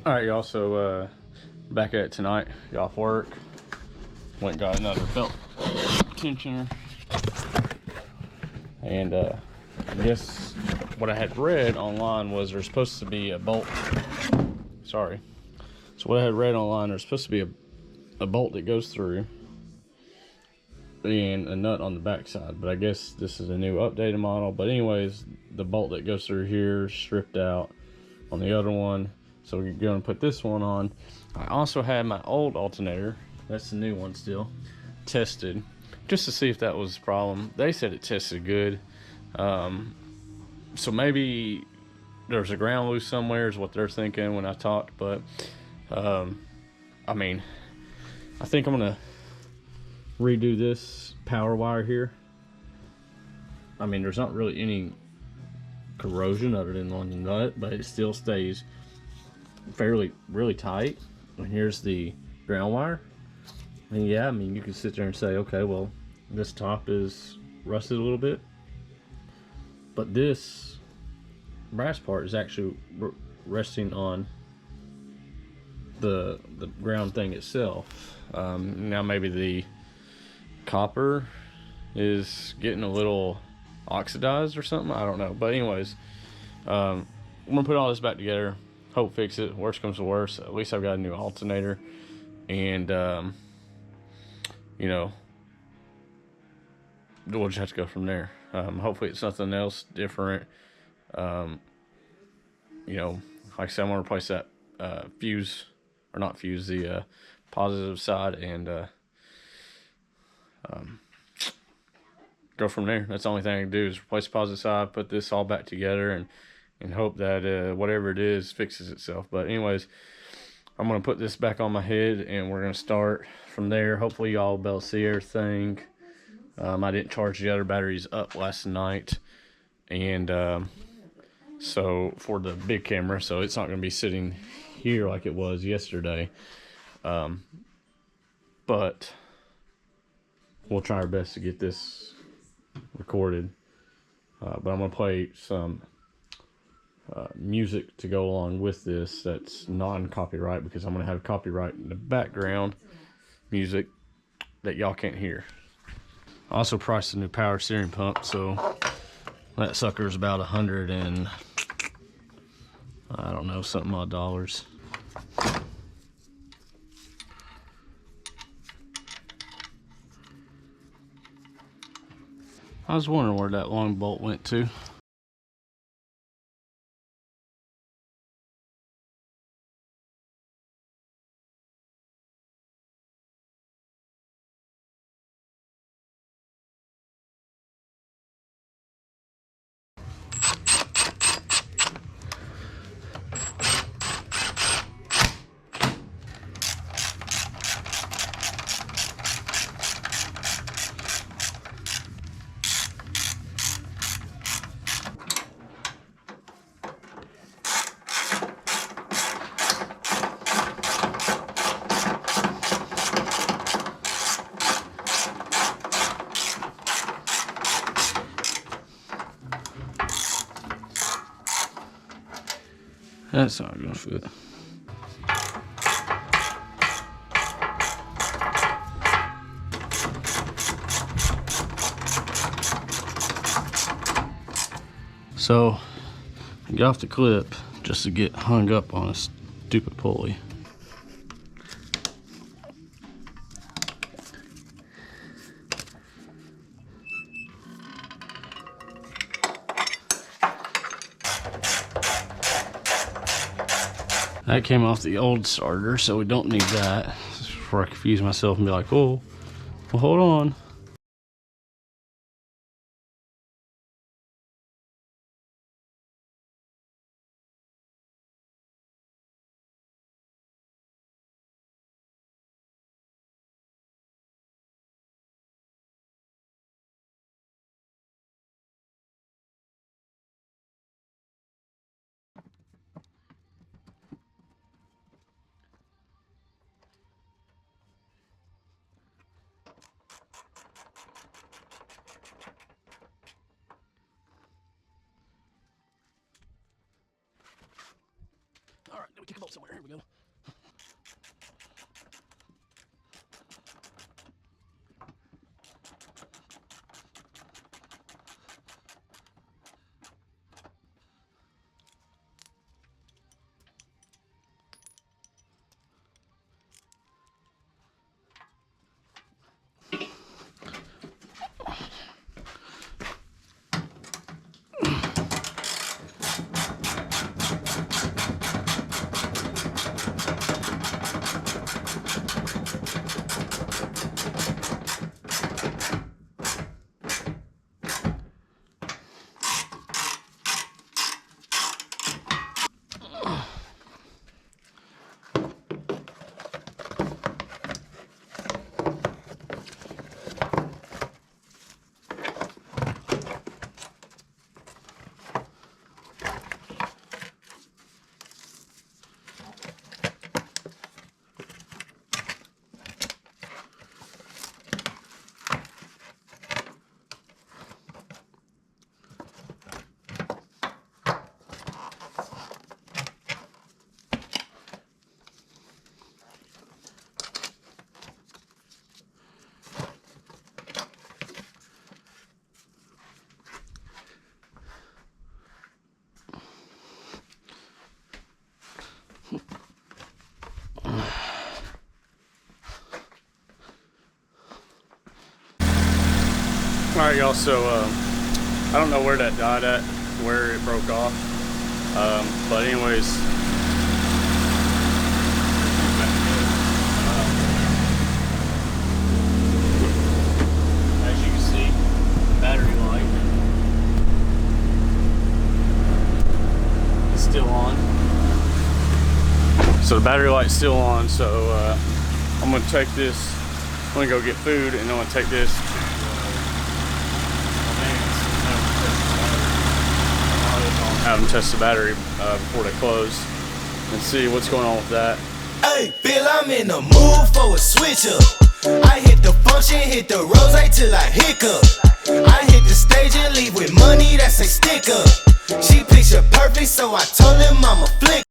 All right, y'all. So back at it tonight. Y'all off work. Went and got another belt tensioner, and I guess what I had read online was there's supposed to be a bolt. Sorry. So what I had read online, there's supposed to be a bolt that goes through and a nut on the back side, but I guess this is a new updated model. But anyways, the bolt that goes through here is stripped out on the other one, so we're going to put this one on. I also had my old alternator, that's the new one still, tested just to see if that was the problem. They said it tested good, so maybe there's a ground loose somewhere is what they're thinking when I talked. But I mean, I think I'm gonna redo this power wire here. I mean, there's not really any corrosion other than on the nut, but it still stays really tight. And here's the ground wire. And yeah, I mean, you can sit there and say, okay, well, this top is rusted a little bit, but this brass part is actually resting on the ground thing itself. Now maybe the copper is getting a little oxidized or something, I don't know. But anyways, I'm gonna put all this back together, hope fix it. Worst comes to worst, at least I've got a new alternator, and you know, we'll just have to go from there. Hopefully it's something else different. You know, like I said, I'm gonna replace that fuse, or not fuse, the positive side, and go from there. That's the only thing I can do is replace the positive side, put this all back together, and hope that whatever it is fixes itself. But anyways, I'm gonna put this back on my head, and we're gonna start from there. Hopefully y'all will be able to see everything. I didn't charge the other batteries up last night, and so for the big camera, so it's not gonna be sitting here like it was yesterday. But we'll try our best to get this recorded. But I'm gonna play some music to go along with this that's non-copyright, because I'm gonna have copyright in the background music that y'all can't hear. I also priced a new power steering pump, so that sucker is about 100 and I don't know, something odd dollars. I was wondering where that long bolt went to. That's not gonna fit. So I get off the clip just to get hung up on a stupid pulley. That came off the old starter, so we don't need that. Before I confuse myself and be like, oh, well, hold on. kick a bolt somewhere. Here we go. Alright y'all, so I don't know where that died at, where it broke off, but anyways, as you can see, the battery light is still on. So the battery light's still on, so I'm going to take this, I'm going to go get food, and I'm going to take this to have them test the battery before they close and see what's going on with that. Hey, Bill, I'm in the mood for a switch up. I hit the function, hit the rose till I hiccup. I hit the stage and leave with money that's a stick up. She picture perfect, so I told him I'm a flick.